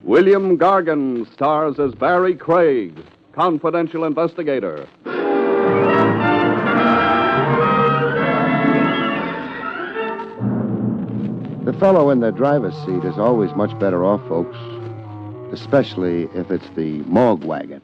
William Gargan stars as Barrie Craig, confidential investigator. The fellow in the driver's seat is always much better off, folks, especially if it's the morgue wagon.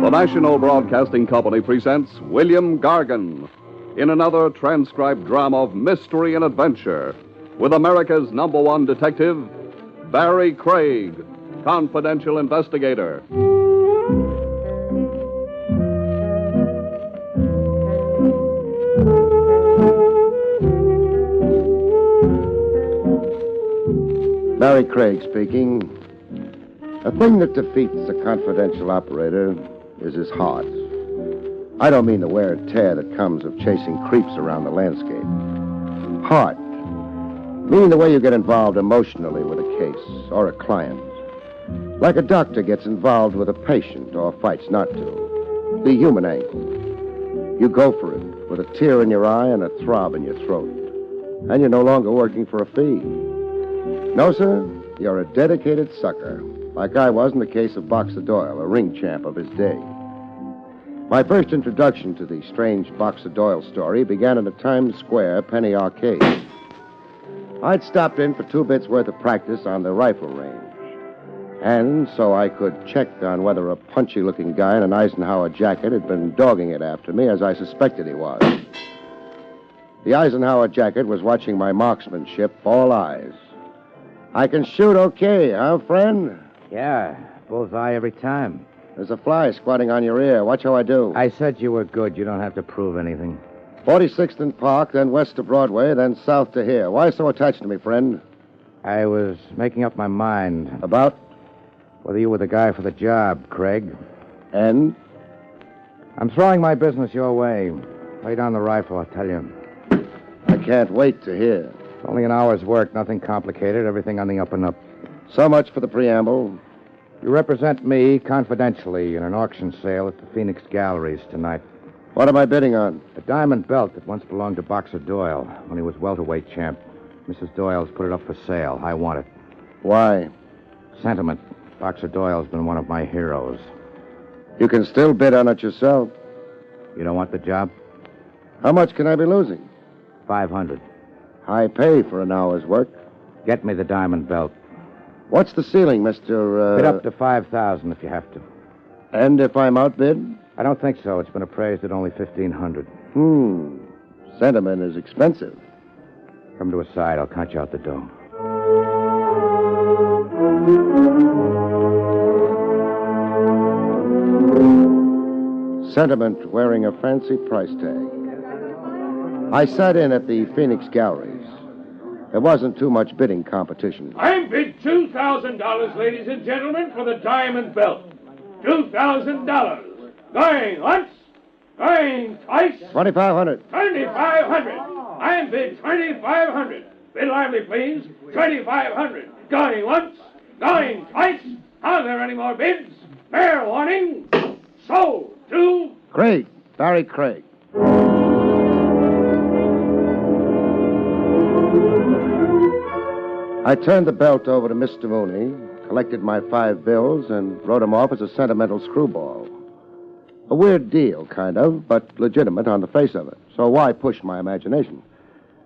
The National Broadcasting Company presents William Gargan in another transcribed drama of mystery and adventure with America's #1 detective, Barrie Craig, confidential investigator. Barrie Craig speaking. A thing that defeats a confidential operator is his heart. I don't mean the wear and tear that comes of chasing creeps around the landscape. Heart, meaning the way you get involved emotionally with a case or a client. Like a doctor gets involved with a patient or fights not to. The human angle. You go for it with a tear in your eye and a throb in your throat. And you're no longer working for a fee. No, sir, you're a dedicated sucker, like I was in the case of Boxer Doyle, a ring champ of his day. My first introduction to the strange Boxer Doyle story began in a Times Square penny arcade. I'd stopped in for 2 bits worth of practice on the rifle range, and so I could check on whether a punchy-looking guy in an Eisenhower jacket had been dogging it after me, as I suspected he was. The Eisenhower jacket was watching my marksmanship, all eyes. I can shoot okay, huh, friend? Yeah, bullseye every time. There's a fly squatting on your ear. Watch how I do. I said you were good. You don't have to prove anything. 46th and Park, then west to Broadway, then south to here. Why so attached to me, friend? I was making up my mind. About? Whether you were the guy for the job, Craig. And? I'm throwing my business your way. Lay down the rifle, I'll tell you. I can't wait to hear. It's only an hour's work, nothing complicated, everything on the up and up. So much for the preamble. You represent me confidentially in an auction sale at the Phoenix Galleries tonight. What am I bidding on? A diamond belt that once belonged to Boxer Doyle when he was welterweight champ. Mrs. Doyle's put it up for sale. I want it. Why? Sentiment. Boxer Doyle's been one of my heroes. You can still bid on it yourself. You don't want the job? How much can I be losing? 500. High pay for an hour's work. Get me the diamond belt. What's the ceiling, Mr. Bid up to 5,000 if you have to. And if I'm outbid? I don't think so. It's been appraised at only 1,500. Sentiment is expensive. Come to a side. I'll count you out the dough. Sentiment wearing a fancy price tag. I sat in at the Phoenix Galleries. There wasn't too much bidding competition. I bid $2,000, ladies and gentlemen, for the diamond belt. $2,000. Going once, going twice. 2,500. 2,500. I bid 2,500. Bid lively, please. 2,500. Going once, going twice. Are there any more bids? Fair warning. Sold to... Craig. Barrie Craig. I turned the belt over to Mr. Mooney, collected my 5 bills, and wrote them off as a sentimental screwball. A weird deal, kind of, but legitimate on the face of it. So why push my imagination?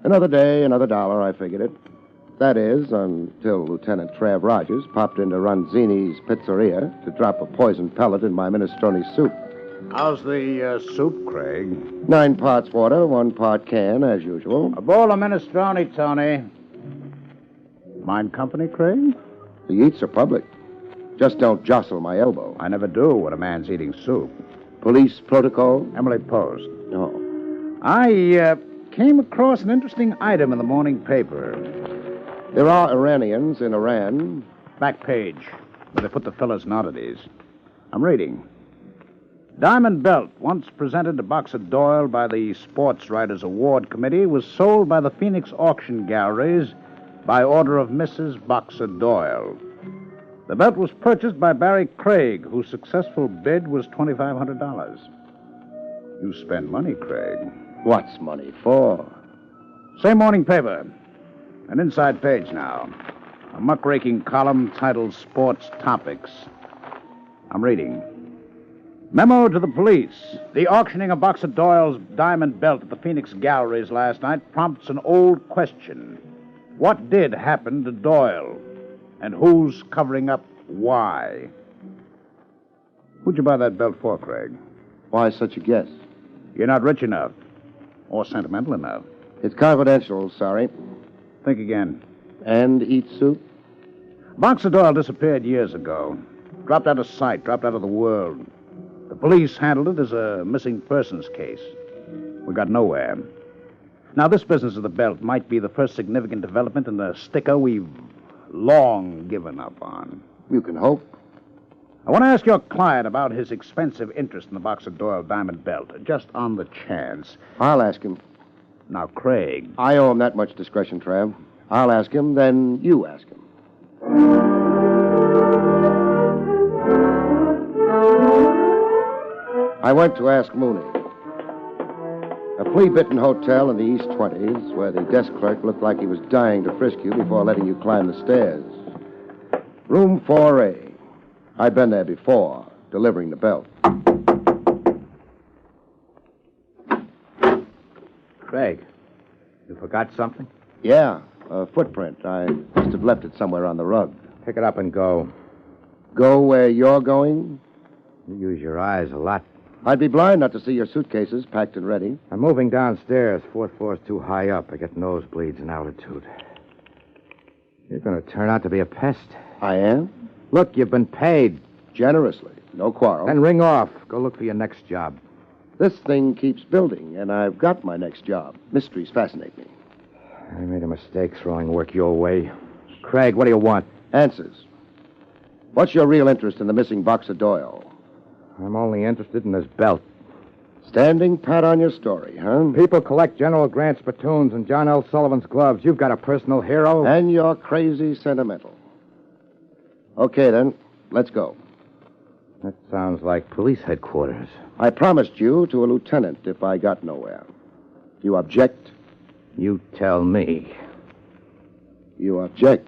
Another day, another dollar, I figured it. That is, until Lieutenant Trav Rogers popped into Ronzini's Pizzeria to drop a poison pellet in my minestrone soup. How's the soup, Craig? 9 parts water, 1 part can, as usual. A bowl of minestrone, Tony. Mind company, Craig? The eats are public. Just don't jostle my elbow. I never do when a man's eating soup. Police protocol? Emily Post. No. I came across an interesting item in the morning paper. There are Iranians in Iran. Back page, where they put the fellas in oddities. I'm reading. Diamond belt, once presented to Boxer Doyle by the Sports Writers Award Committee, was sold by the Phoenix Auction Galleries by order of Mrs. Boxer Doyle. The belt was purchased by Barrie Craig, whose successful bid was $2,500. You spend money, Craig. What's money for? Same morning paper. An inside page now. A muckraking column titled Sports Topics. I'm reading. Memo to the police. The auctioning of Boxer Doyle's diamond belt at the Phoenix Galleries last night prompts an old question. What did happen to Doyle? And who's covering up why? Who'd you buy that belt for, Craig? Why such a guess? You're not rich enough. Or sentimental enough. It's confidential, sorry. Think again. And eat soup? Boxer Doyle disappeared years ago. Dropped out of sight, dropped out of the world. The police handled it as a missing persons case. We got nowhere. Now, this business of the belt might be the first significant development in the sticker we've long given up on. You can hope. I want to ask your client about his expensive interest in the Boxer Doyle diamond belt, just on the chance. I'll ask him. Now, Craig. I owe him that much discretion, Trav. I'll ask him, then you ask him. I went to ask Mooney. A flea-bitten hotel in the East 20s where the desk clerk looked like he was dying to frisk you before letting you climb the stairs. Room 4A. I'd been there before, delivering the belt. Craig, you forgot something? Yeah, a footprint. I must have left it somewhere on the rug. Pick it up and go. Go where you're going? You use your eyes a lot. I'd be blind not to see your suitcases packed and ready. I'm moving downstairs. Fourth floor's too high up. I get nosebleeds in altitude. You're going to turn out to be a pest. I am? Look, you've been paid. Generously. No quarrel. Then ring off. Go look for your next job. This thing keeps building, and I've got my next job. Mysteries fascinate me. I made a mistake throwing work your way. Craig, what do you want? Answers. What's your real interest in the missing Boxer Doyle? I'm only interested in this belt. Standing pat on your story, huh? People collect General Grant's platoons and John L. Sullivan's gloves. You've got a personal hero. And you're crazy sentimental. Okay, then. Let's go. That sounds like police headquarters. I promised you to a lieutenant if I got nowhere. You object? You tell me. You object.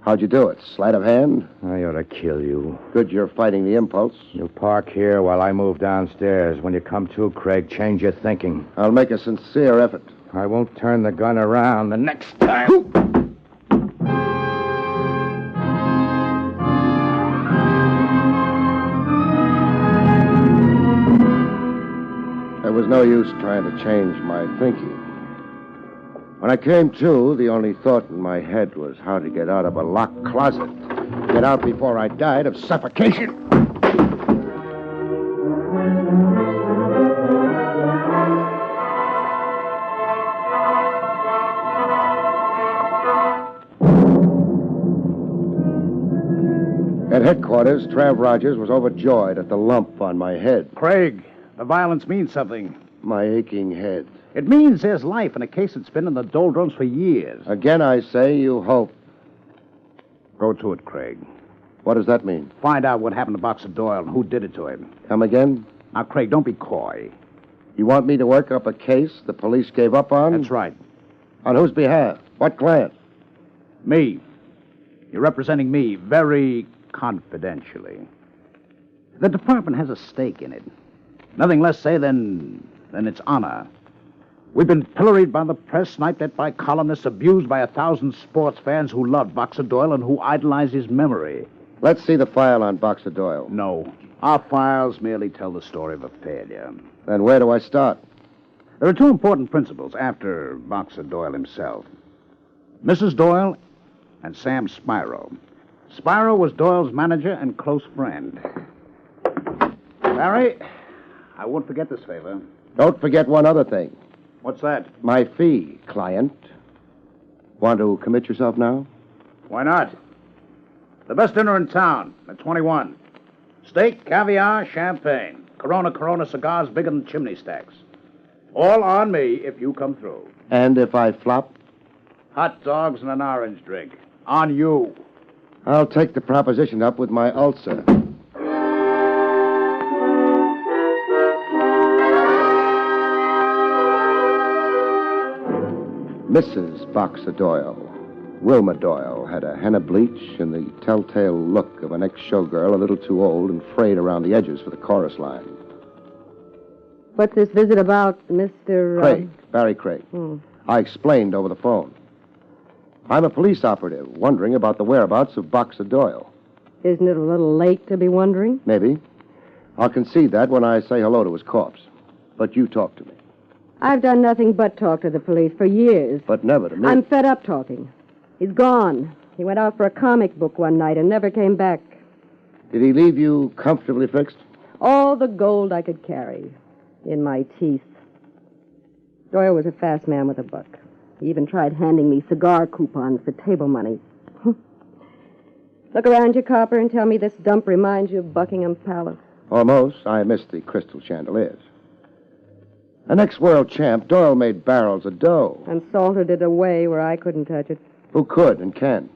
How'd you do it? Sleight of hand? I ought to kill you. Good you're fighting the impulse. You park here while I move downstairs. When you come to, Craig, change your thinking. I'll make a sincere effort. I won't turn the gun around the next time. There was no use trying to change my thinking. When I came to, the only thought in my head was how to get out of a locked closet. Get out before I died of suffocation. At headquarters, Trav Rogers was overjoyed at the lump on my head. Craig, the violence means something. My aching head. It means there's life in a case that's been in the doldrums for years. Again, I say you hope. Go to it, Craig. What does that mean? Find out what happened to Boxer Doyle and who did it to him. Come again? Now, Craig, don't be coy. You want me to work up a case the police gave up on? That's right. On whose behalf? What client? Me. You're representing me very confidentially. The department has a stake in it. Nothing less, say, than its honor. We've been pilloried by the press, sniped at by columnists, abused by 1,000 sports fans who love Boxer Doyle and who idolize his memory. Let's see the file on Boxer Doyle. No. Our files merely tell the story of a failure. Then where do I start? There are two important principles after Boxer Doyle himself. Mrs. Doyle and Sam Spiro. Spiro was Doyle's manager and close friend. Barry, I won't forget this favor. Don't forget one other thing. What's that? My fee, client. Want to commit yourself now? Why not? The best dinner in town at 21. Steak, caviar, champagne. Corona cigars bigger than chimney stacks. All on me if you come through. And if I flop? Hot dogs and an orange drink. On you. I'll take the proposition up with my ulcer. Mrs. Boxer Doyle, Wilma Doyle, had a henna bleach and the telltale look of an ex-showgirl a little too old and frayed around the edges for the chorus line. What's this visit about, Mr. Craig, Barrie Craig. I explained over the phone. I'm a police operative wondering about the whereabouts of Boxer Doyle. Isn't it a little late to be wondering? Maybe. I'll concede that when I say hello to his corpse. But you talk to me. I've done nothing but talk to the police for years. But never to me. I'm fed up talking. He's gone. He went out for a comic book one night and never came back. Did he leave you comfortably fixed? All the gold I could carry in my teeth. Doyle was a fast man with a buck. He even tried handing me cigar coupons for table money. Look around you, Copper, and tell me this dump reminds you of Buckingham Palace. Almost. I missed the crystal chandeliers. An ex-world champ, Doyle made barrels of dough. And salted it away where I couldn't touch it. Who could and can?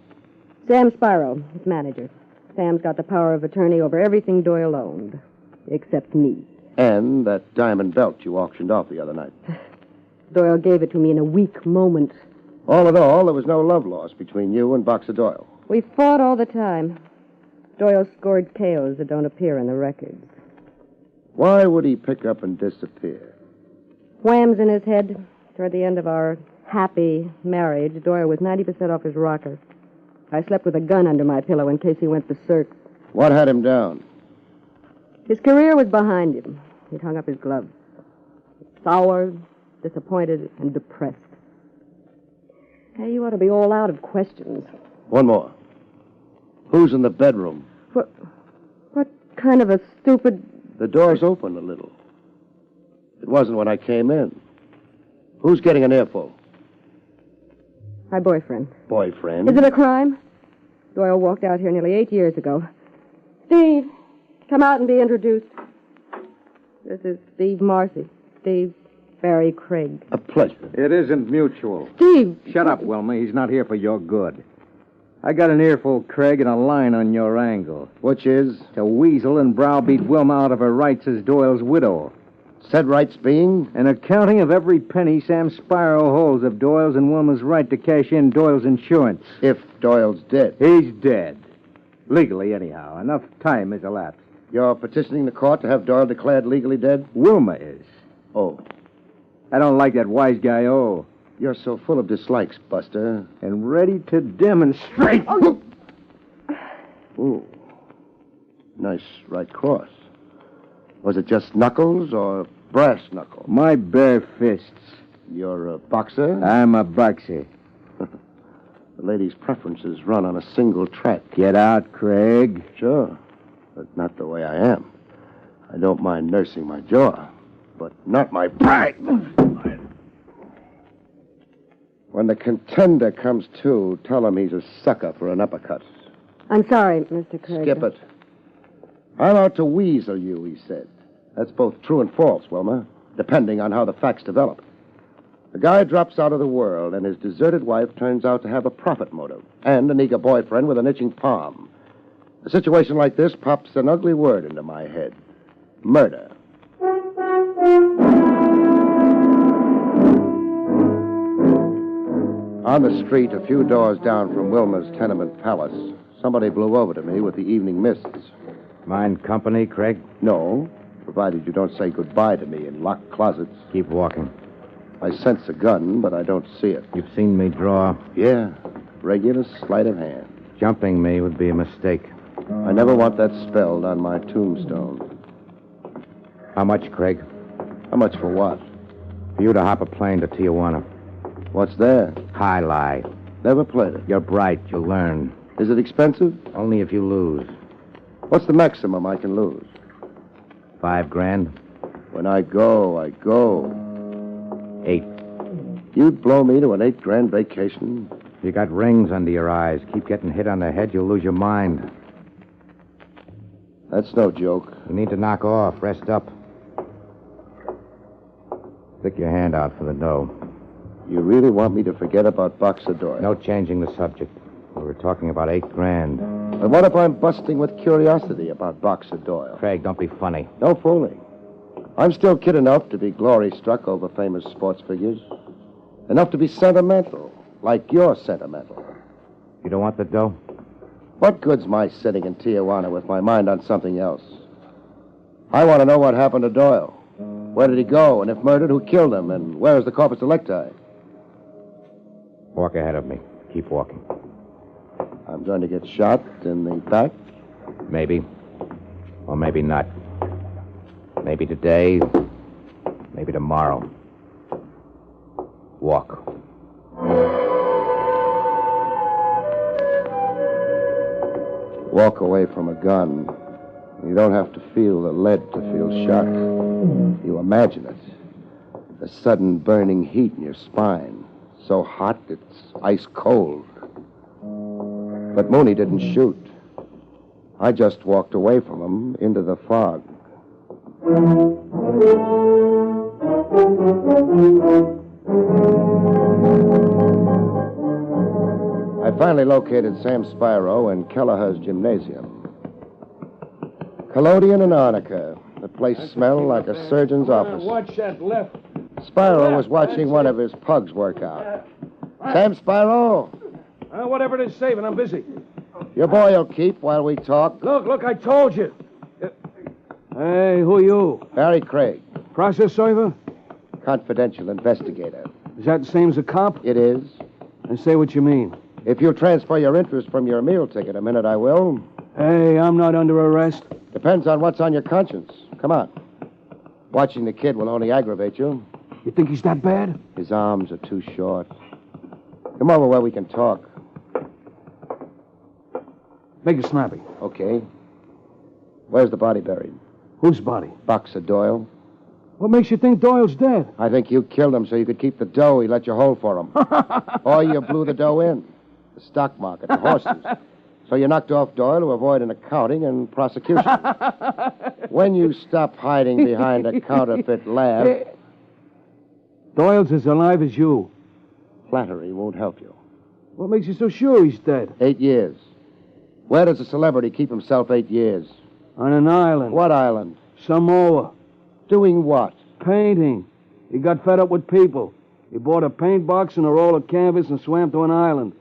Sam Spiro, his manager. Sam's got the power of attorney over everything Doyle owned, except me. And that diamond belt you auctioned off the other night. Doyle gave it to me in a weak moment. All in all, there was no love lost between you and Boxer Doyle. We fought all the time. Doyle scored KOs that don't appear in the records. Why would he pick up and disappear? Whams in his head. Toward the end of our happy marriage, Doyle was 90% off his rocker. I slept with a gun under my pillow in case he went berserk. What had him down? His career was behind him. He'd hung up his gloves. Sour, disappointed, and depressed. Hey, you ought to be all out of questions. One more. Who's in the bedroom? What kind of a stupid... The door's open a little. It wasn't when I came in. Who's getting an earful? My boyfriend. Boyfriend? Is it a crime? Doyle walked out here nearly 8 years ago. Steve, come out and be introduced. This is Steve Marcy. Steve, Barrie Craig. A pleasure. It isn't mutual. Steve! Shut up, Wilma. He's not here for your good. I got an earful, Craig, and a line on your angle. Which is? To weasel and browbeat Wilma out of her rights as Doyle's widow. Said rights being? An accounting of every penny Sam Spiro holds of Doyle's and Wilma's right to cash in Doyle's insurance. If Doyle's dead. He's dead. Legally, anyhow. Enough time has elapsed. You're petitioning the court to have Doyle declared legally dead? Wilma is. Oh. I don't like that wise guy, oh. You're so full of dislikes, Buster. And ready to demonstrate. Oh. Ooh. Nice right cross. Was it just knuckles or brass knuckles? My bare fists. You're a boxer? I'm a boxer. The lady's preferences run on a single track. Get out, Craig. Sure, but not the way I am. I don't mind nursing my jaw, but not my pride. When the contender comes to, tell him he's a sucker for an uppercut. I'm sorry, Mr. Craig. Skip it. I'm out to weasel you, he said. That's both true and false, Wilma, depending on how the facts develop. The guy drops out of the world, and his deserted wife turns out to have a profit motive and an eager boyfriend with an itching palm. A situation like this pops an ugly word into my head. Murder. On the street, a few doors down from Wilma's tenement palace, somebody blew over to me with the evening mists. Mind company, Craig? No, provided you don't say goodbye to me in locked closets. Keep walking. I sense a gun, but I don't see it. You've seen me draw. Yeah, regular sleight of hand. Jumping me would be a mistake. I never want that spelled on my tombstone. How much, Craig? How much for what? For you to hop a plane to Tijuana. What's there? High lie. Never played it. You're bright. You'll learn. Is it expensive? Only if you lose. What's the maximum I can lose? $5,000. When I go, I go. 8. You'd blow me to an $8,000 vacation? You got rings under your eyes. Keep getting hit on the head, you'll lose your mind. That's no joke. You need to knock off. Rest up. Stick your hand out for the dough. You really want me to forget about Boxer Doyle? No changing the subject. We were talking about $8,000. But what if I'm busting with curiosity about Boxer Doyle? Craig, don't be funny. No fooling. I'm still kid enough to be glory-struck over famous sports figures. Enough to be sentimental, like you're sentimental. You don't want the dough? What good's my sitting in Tijuana with my mind on something else? I want to know what happened to Doyle. Where did he go? And if murdered, who killed him? And where is the corpus delicti? Walk ahead of me. Keep walking. I'm going to get shot in the back? Maybe. Or maybe not. Maybe today. Maybe tomorrow. Walk. Walk away from a gun. You don't have to feel the lead to feel shock. You imagine it. The sudden burning heat in your spine. So hot, it's ice cold. But Mooney didn't shoot. I just walked away from him into the fog. I finally located Sam Spyro in Kelleher's gymnasium. Collodion and arnica. The place smelled like a surgeon's office. Watch that left. Spyro was watching one of his pugs work out. Sam Spyro, Whatever it is, saving. I'm busy. your boy will keep while we talk. Look, I told you. Hey, who are you? Barrie Craig, Process server? confidential investigator. Is that the same as a cop? It is. And say what you mean. If you'll transfer your interest from your meal ticket a minute, I will. Hey, I'm not under arrest. Depends on what's on your conscience. Come on. Watching the kid will only aggravate you. You think he's that bad? His arms are too short. Come over where we can talk. Make it snappy. Okay. Where's the body buried? Whose body? Boxer Doyle. What makes you think Doyle's dead? I think you killed him so you could keep the dough he let you hold for him. Or you blew the dough in. The stock market, the horses. So you knocked off Doyle to avoid an accounting and prosecution. When you stop hiding behind a counterfeit laugh, Doyle's as alive as you. flattery won't help you. What makes you so sure he's dead? 8 years. Where does a celebrity keep himself 8 years? On an island. What island? Samoa. Doing what? Painting. He got fed up with people. He bought a paint box and a roll of canvas and swam to an island.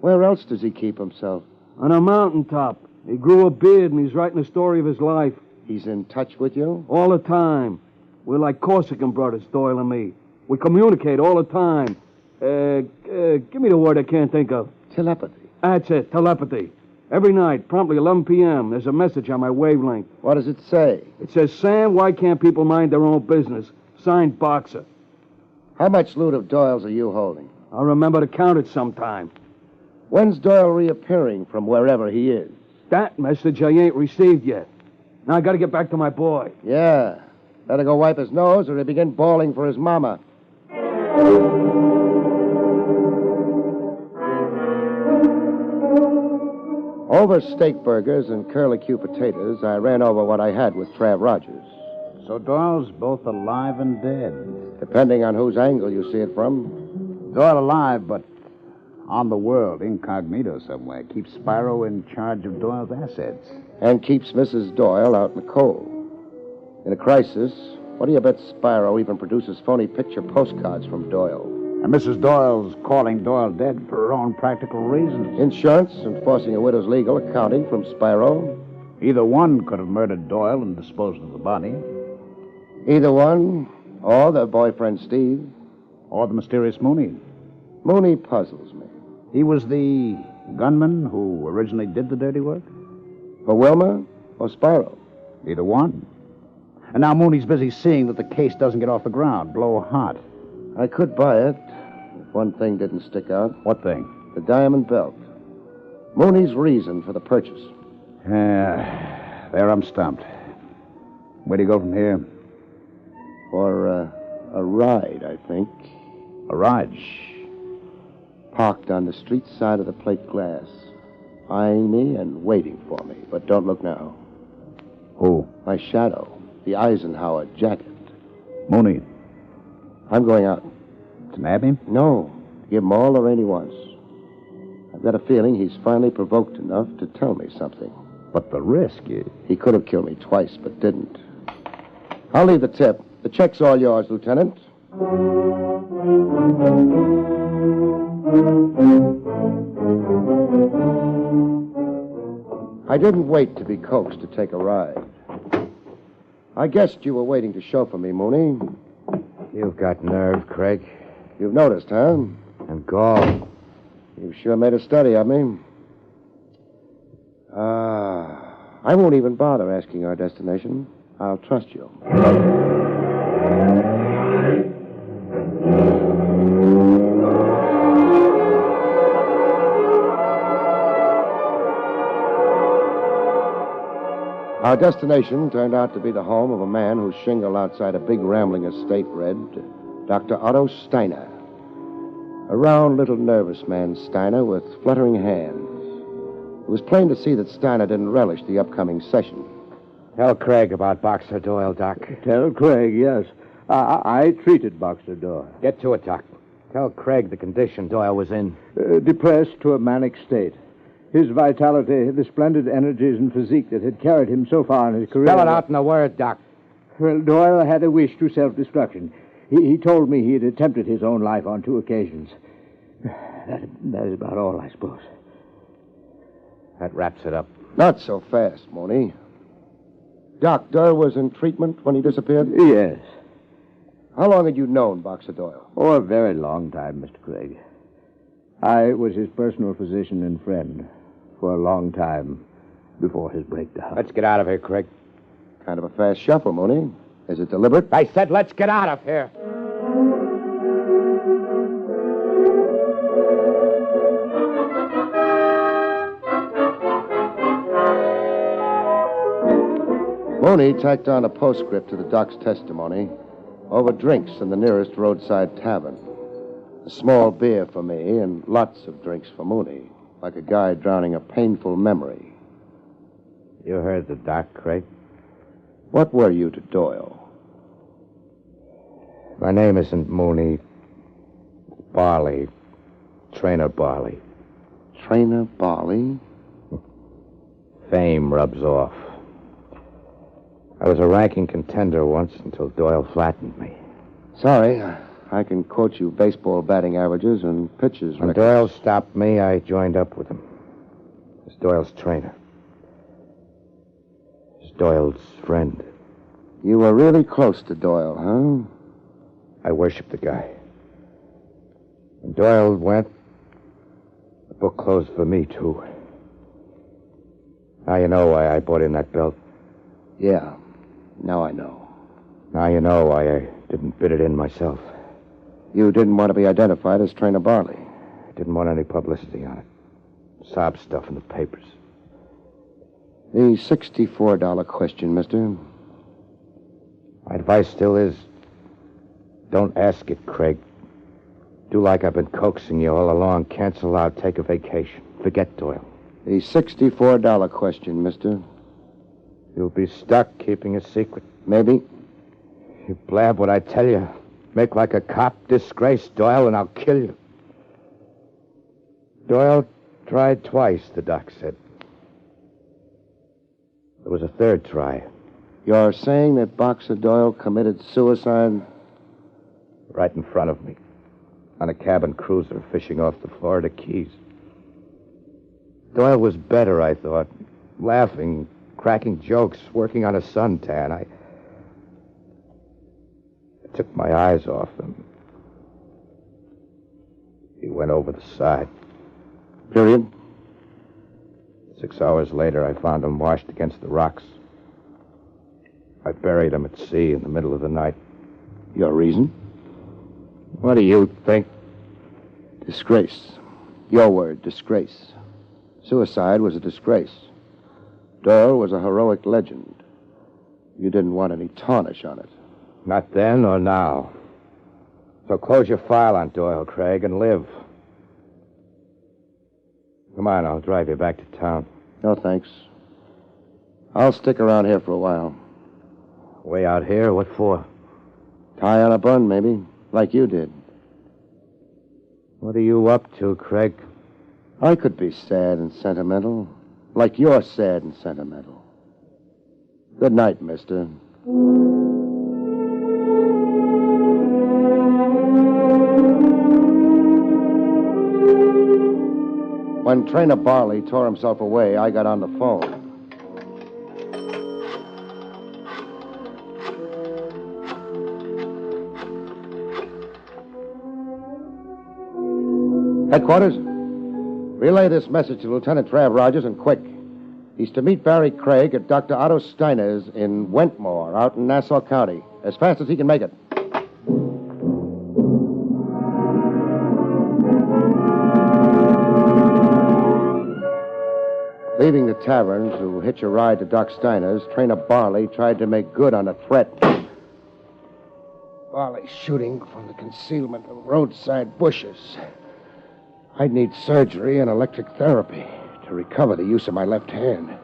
Where else does he keep himself? On a mountaintop. He grew a beard and he's writing the story of his life. He's in touch with you? All the time. We're like Corsican brothers, Doyle and me. We communicate all the time. Give me the word I can't think of. Telepathy. That's it, telepathy. Every night, promptly 11 p.m., there's a message on my wavelength. What does it say? It says, Sam, why can't people mind their own business? Signed, Boxer. How much loot of Doyle's are you holding? I'll remember to count it sometime. When's Doyle reappearing from wherever he is? That message I ain't received yet. Now I gotta get back to my boy. Yeah. Better go wipe his nose or he'll begin bawling for his mama. Over steak burgers and curlicue potatoes, I ran over what I had with Trav Rogers. So Doyle's both alive and dead. Depending on whose angle you see it from. Doyle alive, but on the world, incognito somewhere. Keeps Spyro in charge of Doyle's assets. And keeps Mrs. Doyle out in the cold. In a crisis, what do you bet Spyro even produces phony picture postcards from Doyle? And Mrs. Doyle's calling Doyle dead for her own practical reasons. Insurance, enforcing a widow's legal, accounting from Spyro. Either one could have murdered Doyle and disposed of the body. Either one, or their boyfriend Steve. Or the mysterious Mooney. Mooney puzzles me. He was the gunman who originally did the dirty work? For Wilma or Spyro? Either one. And now Mooney's busy seeing that the case doesn't get off the ground, blow hot. I could buy it if one thing didn't stick out. What thing? The diamond belt. Mooney's reason for the purchase. There I'm stumped. Where do you go from here? For a ride, I think. A ride? Parked on the street side of the plate glass. Eyeing me and waiting for me. But don't look now. Who? My shadow. The Eisenhower jacket. Mooney. I'm going out. To nab him? No. To give him all the rain he wants. I've got a feeling he's finally provoked enough to tell me something. But the risk is... He could have killed me twice, but didn't. I'll leave the tip. The check's all yours, Lieutenant. I didn't wait to be coaxed to take a ride. I guessed you were waiting to show for me, Mooney. You've got nerve, Craig. You've noticed, huh? And gall. You've sure made a study of me. I won't even bother asking our destination. I'll trust you. Our destination turned out to be the home of a man whose shingle outside a big rambling estate read Dr. Otto Steiner. A round little nervous man, Steiner, with fluttering hands. It was plain to see that Steiner didn't relish the upcoming session. Tell Craig about Boxer Doyle, Doc. Tell Craig, yes. I treated Boxer Doyle. Get to it, Doc. Tell Craig the condition Doyle was in. Depressed to a manic state. His vitality, the splendid energies and physique that had carried him so far in his career... Spell it out in a word, Doc. Well, Doyle had a wish to self-destruction. He told me he had attempted his own life on 2 occasions. That is about all, I suppose. That wraps it up. Not so fast, Mooney. Doc, Doyle was in treatment when he disappeared? Yes. How long had you known Boxer Doyle? Oh, a very long time, Mr. Craig. I was his personal physician and friend for a long time before his breakdown. Let's get out of here, Craig. Kind of a fast shuffle, Mooney. Is it deliberate? I said let's get out of here. Mooney tacked on a postscript to the doc's testimony over drinks in the nearest roadside tavern. A small beer for me and lots of drinks for Mooney, like a guy drowning a painful memory. You heard the doc, Craig? What were you to Doyle? My name isn't Mooney. Barley. Trainer Barley. Trainer Barley? Fame rubs off. I was a ranking contender once until Doyle flattened me. Sorry, I can quote you baseball batting averages and pitches. When Doyle stopped me, I joined up with him. As Doyle's trainer. As Doyle's friend. You were really close to Doyle, huh? I worshiped the guy. When Doyle went, the book closed for me, too. Now you know why I bought in that belt. Yeah, now I know. Now you know why I didn't bid it in myself. You didn't want to be identified as Trainer Barley. I didn't want any publicity on it. Sob stuff in the papers. The $64 question, mister. My advice still is, don't ask it, Craig. Do like I've been coaxing you all along. Cancel out, take a vacation. Forget Doyle. The $64 question, mister. You'll be stuck keeping a secret. Maybe. You blab what I tell you. Make like a cop, disgrace Doyle, and I'll kill you. Doyle tried twice, the doc said. There was a third try. You're saying that Boxer Doyle committed suicide? Right in front of me. On a cabin cruiser fishing off the Florida Keys. Doyle was better, I thought. Laughing, cracking jokes, working on a suntan. I took my eyes off him. He went over the side. Period. 6 hours later, I found him washed against the rocks. I buried him at sea in the middle of the night. Your reason? What do you think? Disgrace. Your word, disgrace. Suicide was a disgrace. Doyle was a heroic legend. You didn't want any tarnish on it. Not then or now. So close your file on Doyle, Craig, and live. Come on, I'll drive you back to town. No, thanks. I'll stick around here for a while. Way out here? What for? Tie on a bun, maybe, like you did. What are you up to, Craig? I could be sad and sentimental, like you're sad and sentimental. Good night, mister. When Trainer Barley tore himself away, I got on the phone. Headquarters, relay this message to Lieutenant Trav Rogers and quick. He's to meet Barrie Craig at Dr. Otto Steiner's in Wentmore, out in Nassau County, as fast as he can make it. Leaving the tavern to hitch a ride to Doc Steiner's, Trainer Barley tried to make good on a threat. Barley shooting from the concealment of roadside bushes. I'd need surgery and electric therapy to recover the use of my left hand.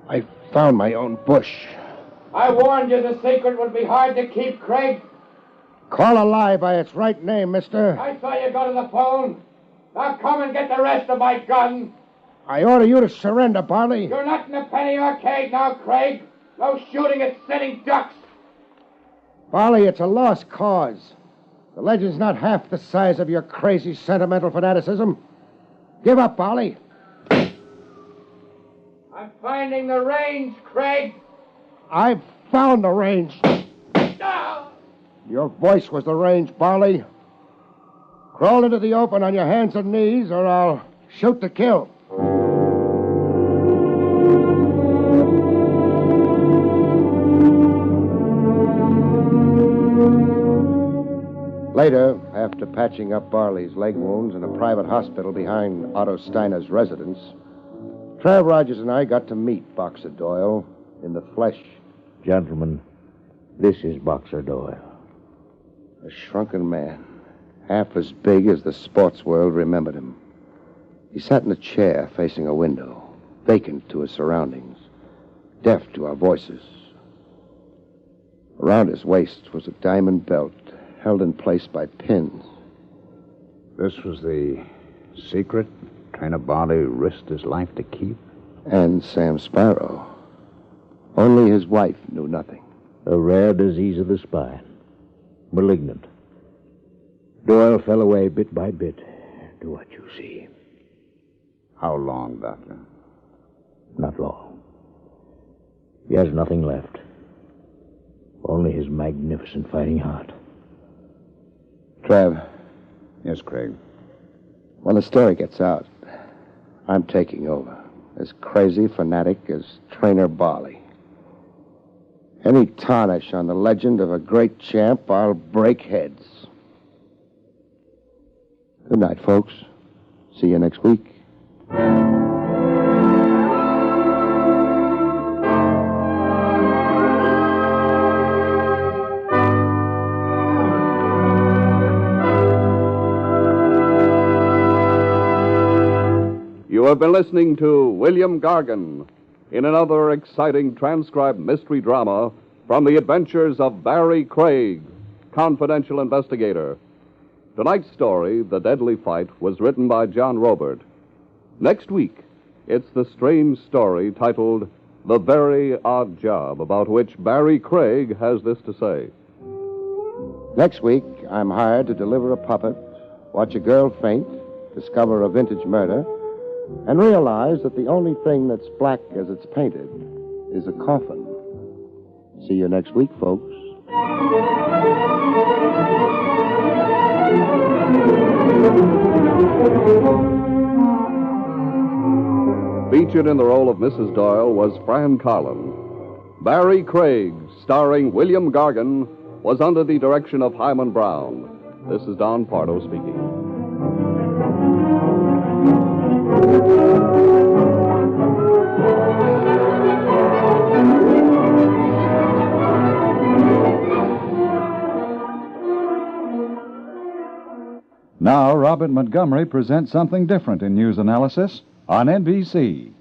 I found my own bush. I warned you the secret would be hard to keep, Craig. Call a lie by its right name, mister. I saw you go to the phone. Now come and get the rest of my gun. I order you to surrender, Barley. You're not in the penny arcade now, Craig. No shooting at sitting ducks. Barley, it's a lost cause. The legend's not half the size of your crazy sentimental fanaticism. Give up, Barley. I'm finding the range, Craig. I've found the range. Your voice was the range, Barley. Crawl into the open on your hands and knees, or I'll shoot to kill. Later, after patching up Barley's leg wounds in a private hospital behind Otto Steiner's residence, Trav Rogers and I got to meet Boxer Doyle in the flesh. Gentlemen, this is Boxer Doyle. A shrunken man, half as big as the sports world remembered him. He sat in a chair facing a window, vacant to his surroundings, deaf to our voices. Around his waist was a diamond belt held in place by pins. This was the secret Trainer Barley risked his life to keep? And Sam Sparrow. Only his wife knew nothing. A rare disease of the spine. Malignant. Doyle fell away bit by bit to what you see. How long, Doctor? Not long. He has nothing left. Only his magnificent fighting heart. Trav. Yes, Craig. When the story gets out, I'm taking over. As crazy fanatic as Trainer Barley. Any tarnish on the legend of a great champ, I'll break heads. Good night, folks. See you next week. You have been listening to William Gargan in another exciting transcribed mystery drama from the adventures of Barrie Craig, confidential investigator. Tonight's story, The Deadly Fight, was written by John Robert. Next week, it's the strange story titled The Very Odd Job, about which Barrie Craig has this to say. Next week, I'm hired to deliver a puppet, watch a girl faint, discover a vintage murder, and realize that the only thing that's black as it's painted is a coffin. See you next week, folks. Featured in the role of Mrs. Doyle was Fran Carlin. Barrie Craig, starring William Gargan, was under the direction of Hyman Brown. This is Don Pardo speaking. Now, Robert Montgomery presents something different in news analysis on NBC.